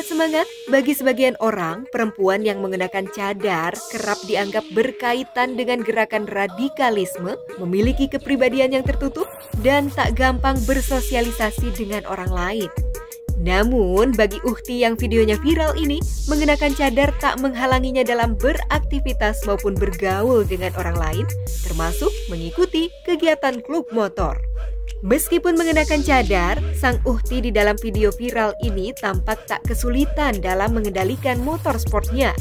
Sahabat semangat, bagi sebagian orang, perempuan yang mengenakan cadar kerap dianggap berkaitan dengan gerakan radikalisme, memiliki kepribadian yang tertutup, dan tak gampang bersosialisasi dengan orang lain. Namun, bagi Uhti yang videonya viral ini, mengenakan cadar tak menghalanginya dalam beraktivitas maupun bergaul dengan orang lain, termasuk mengikuti kegiatan klub motor. Meskipun mengenakan cadar, sang Uhti di dalam video viral ini tampak tak kesulitan dalam mengendalikan motor sportnya.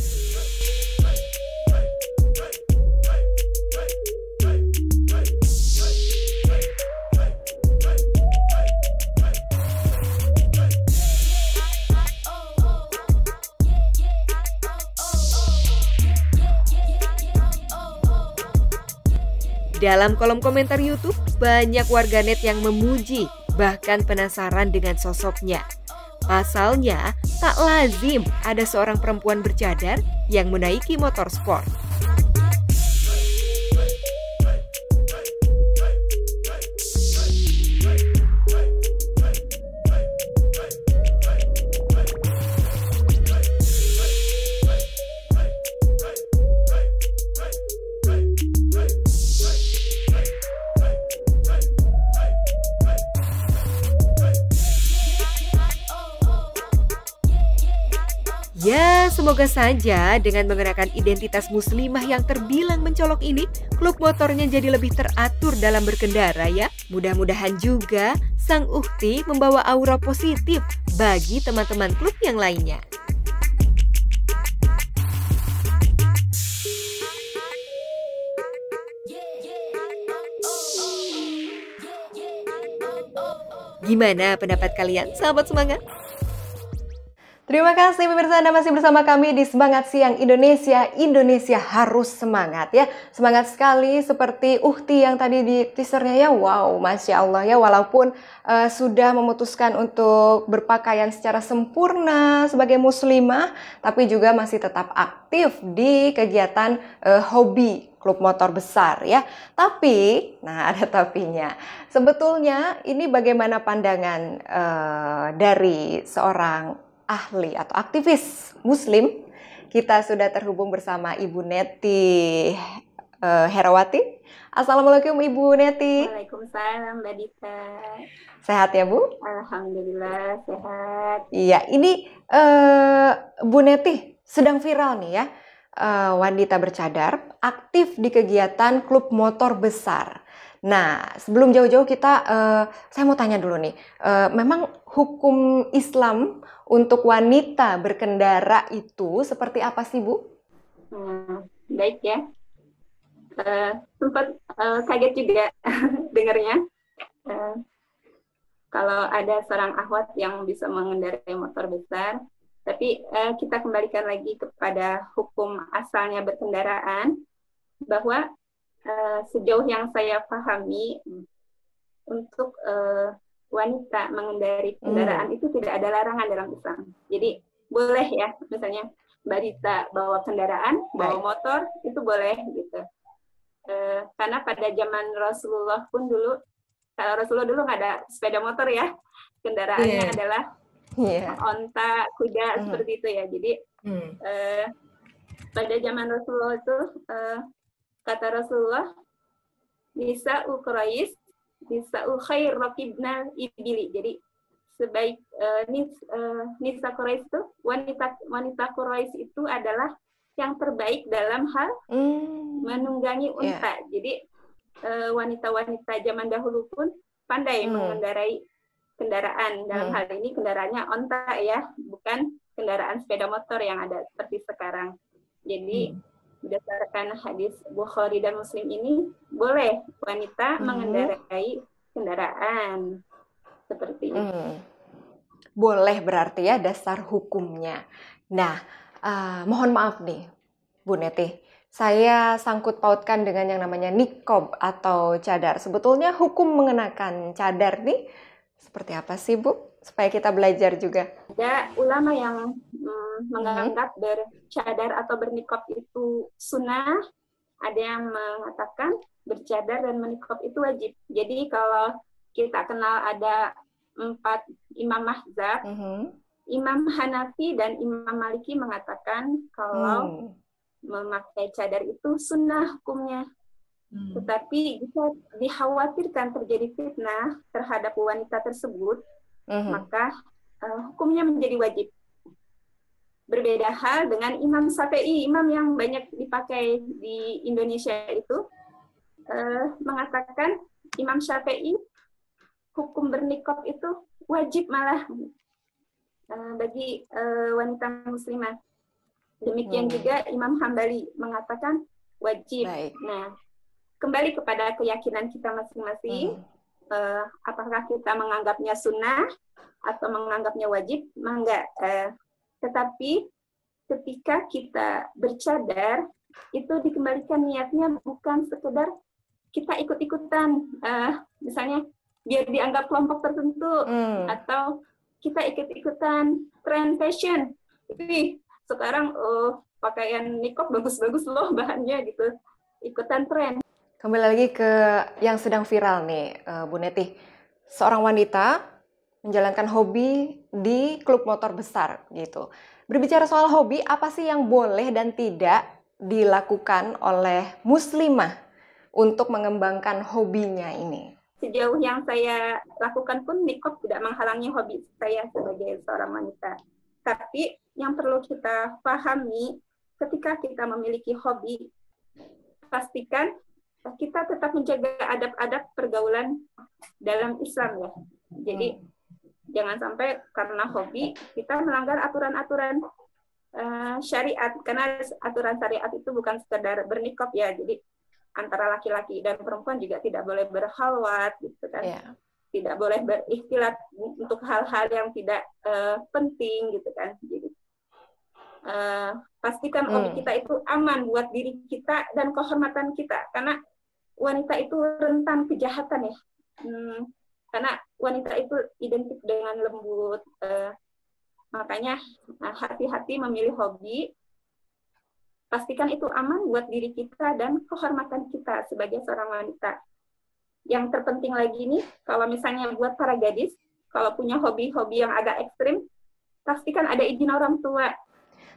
Dalam kolom komentar YouTube, banyak warganet yang memuji, bahkan penasaran dengan sosoknya. Pasalnya, tak lazim ada seorang perempuan bercadar yang menaiki motor sport. Ya, semoga saja dengan mengenakan identitas muslimah yang terbilang mencolok ini, klub motornya jadi lebih teratur dalam berkendara ya. Mudah-mudahan juga sang Uhti membawa aura positif bagi teman-teman klub yang lainnya. Gimana pendapat kalian, sahabat semangat? Terima kasih pemirsa, Anda masih bersama kami di Semangat Siang Indonesia. Indonesia harus semangat ya. Semangat sekali seperti Uhti yang tadi di teasernya ya. Wow, Masya Allah ya. Walaupun sudah memutuskan untuk berpakaian secara sempurna sebagai muslimah, tapi juga masih tetap aktif di kegiatan hobi klub motor besar ya. Tapi, nah ada tapinya. Sebetulnya ini bagaimana pandangan dari seorang ahli atau aktivis muslim? Kita sudah terhubung bersama Ibu Neti Herawati. Assalamualaikum Ibu Neti. Waalaikumsalam Mbak Dita. Sehat ya Bu? Alhamdulillah sehat. Iya, ini Bu Neti sedang viral nih ya. Wanita bercadar aktif di kegiatan klub motor besar. Nah, sebelum jauh-jauh saya mau tanya dulu nih, memang hukum Islam untuk wanita berkendara itu seperti apa sih Bu? Baik ya, sempat kaget juga dengarnya. Kalau ada seorang akhwat yang bisa mengendarai motor besar, tapi kita kembalikan lagi kepada hukum asalnya berkendaraan, bahwa sejauh yang saya pahami, untuk wanita mengendarai kendaraan itu tidak ada larangan dalam Islam. Jadi boleh ya, misalnya Mbak Dita bawa kendaraan, bawa motor, itu boleh gitu. Karena pada zaman Rasulullah pun dulu, kalau Rasulullah dulu nggak ada sepeda motor ya, kendaraannya adalah onta, kuda, seperti itu ya. Jadi pada zaman Rasulullah itu, kata Rasulullah, nisa'u Quraisy nisa'u khair rakibna ibili. Jadi sebaik nisa Quraisy itu, wanita Quraisy itu adalah yang terbaik dalam hal menunggangi unta. Jadi wanita-wanita zaman dahulu pun pandai mengendarai kendaraan. Dalam hal ini kendaraannya onta ya, bukan kendaraan sepeda motor yang ada seperti sekarang. Jadi berdasarkan hadis Bukhari dan Muslim ini, boleh wanita mengendarai kendaraan seperti itu. Boleh berarti ya dasar hukumnya. Nah, mohon maaf nih Bu Neti, saya sangkut pautkan dengan yang namanya niqab atau cadar. Sebetulnya hukum mengenakan cadar nih seperti apa sih Bu? Supaya kita belajar juga. Ada ulama yang menganggap bercadar atau berniqab itu sunnah, ada yang mengatakan bercadar dan menikop itu wajib. Jadi kalau kita kenal ada 4 imam mazhab, Imam Hanafi dan Imam Maliki mengatakan kalau memakai cadar itu sunnah hukumnya. Tetapi jika dikhawatirkan terjadi fitnah terhadap wanita tersebut, maka hukumnya menjadi wajib. Berbeda hal dengan Imam Syafi'i, imam yang banyak dipakai di Indonesia itu, mengatakan Imam Syafi'i hukum bernikab itu wajib malah bagi wanita muslimah. Demikian juga Imam Hambali mengatakan wajib. Baik. Nah, kembali kepada keyakinan kita masing-masing, apakah kita menganggapnya sunnah atau menganggapnya wajib? Enggak. Tetapi ketika kita bercadar, itu dikembalikan niatnya bukan sekedar kita ikut-ikutan, misalnya biar dianggap kelompok tertentu, atau kita ikut-ikutan tren fashion. Ih, sekarang pakaian niqab bagus-bagus loh bahannya gitu, ikutan tren. Kembali lagi ke yang sedang viral nih, Bu Neti. Seorang wanita menjalankan hobi di klub motor besar gitu. Berbicara soal hobi, apa sih yang boleh dan tidak dilakukan oleh muslimah untuk mengembangkan hobinya ini? Sejauh yang saya lakukan pun niqab tidak menghalangi hobi saya sebagai seorang wanita. Tapi yang perlu kita pahami ketika kita memiliki hobi, pastikan kita tetap menjaga adab-adab pergaulan dalam Islam ya. Jadi jangan sampai karena hobi kita melanggar aturan-aturan syariat, karena aturan syariat itu bukan sekedar bernikab ya. Jadi antara laki-laki dan perempuan juga tidak boleh berkhalwat gitu kan. Yeah. Tidak boleh berikhtilat untuk hal-hal yang tidak penting gitu kan. Jadi pastikan hobi kita itu aman buat diri kita dan kehormatan kita, karena wanita itu rentan kejahatan ya. Karena wanita itu identik dengan lembut, makanya hati-hati memilih hobi. Pastikan itu aman buat diri kita dan kehormatan kita sebagai seorang wanita. Yang terpenting lagi nih, kalau misalnya buat para gadis, kalau punya hobi-hobi yang agak ekstrim, pastikan ada izin orang tua.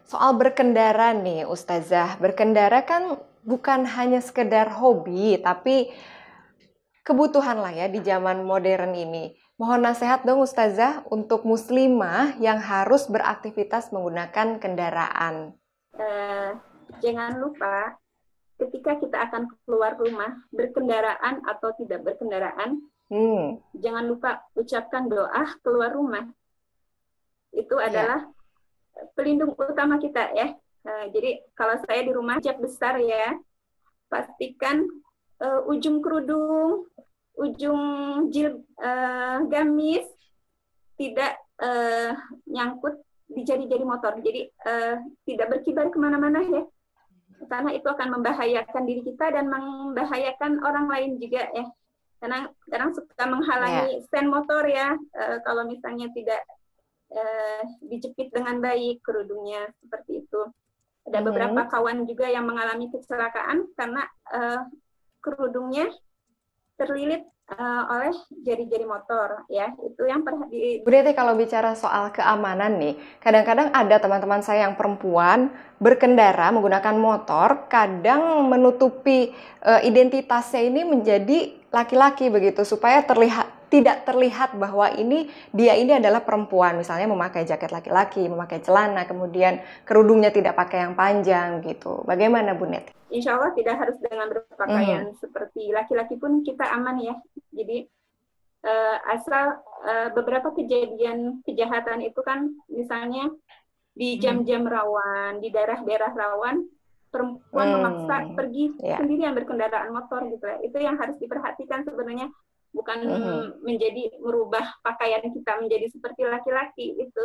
Soal berkendara nih Ustazah, berkendara kan bukan hanya sekedar hobi, tapi kebutuhan lah ya di zaman modern ini. Mohon nasihat dong Ustazah untuk muslimah yang harus beraktivitas menggunakan kendaraan. Jangan lupa ketika kita akan keluar rumah, berkendaraan atau tidak berkendaraan, jangan lupa ucapkan doa keluar rumah. Itu adalah pelindung utama kita ya. Jadi kalau saya di rumah hijab besar ya, pastikan ujung kerudung, ujung gamis tidak nyangkut di jari-jari motor. Jadi tidak berkibar kemana-mana ya, karena itu akan membahayakan diri kita dan membahayakan orang lain juga ya. Karena kadang suka menghalangi stand motor ya, kalau misalnya tidak dijepit dengan baik kerudungnya, seperti itu. Ada beberapa kawan juga yang mengalami kecelakaan karena kerudungnya terlilit oleh jari-jari motor ya. Itu yang Bu Neti, kalau bicara soal keamanan nih, kadang-kadang ada teman-teman saya yang perempuan berkendara menggunakan motor, kadang menutupi identitasnya ini menjadi laki-laki begitu, supaya tidak terlihat bahwa dia ini adalah perempuan, misalnya memakai jaket laki-laki, memakai celana, kemudian kerudungnya tidak pakai yang panjang gitu. Bagaimana Bu Neti? Insya Allah tidak harus dengan berpakaian seperti laki-laki pun kita aman ya. Jadi asal beberapa kejadian kejahatan itu kan misalnya di jam-jam rawan, di daerah-daerah rawan, perempuan memaksa pergi sendirian berkendaraan motor gitu ya. Itu yang harus diperhatikan sebenarnya, bukan menjadi merubah pakaian kita menjadi seperti laki-laki itu.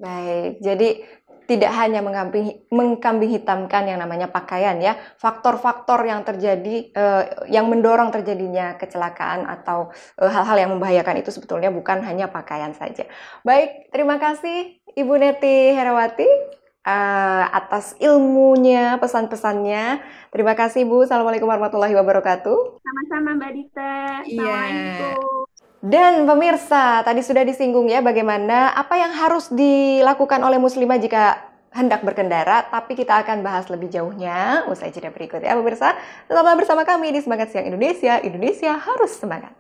Baik, jadi tidak hanya mengkambing hitamkan yang namanya pakaian ya, faktor-faktor yang terjadi, yang mendorong terjadinya kecelakaan atau hal-hal yang membahayakan itu sebetulnya bukan hanya pakaian saja. Baik, terima kasih Ibu Neti Herawati atas ilmunya, pesan-pesannya. Terima kasih Bu. Assalamualaikum warahmatullahi wabarakatuh. Sama-sama Mbak Dita. Assalamualaikum. Dan pemirsa, tadi sudah disinggung ya bagaimana apa yang harus dilakukan oleh muslimah jika hendak berkendara, tapi kita akan bahas lebih jauhnya usai jeda berikut ya pemirsa. Tetaplah bersama kami di Semangat Siang Indonesia, Indonesia harus semangat.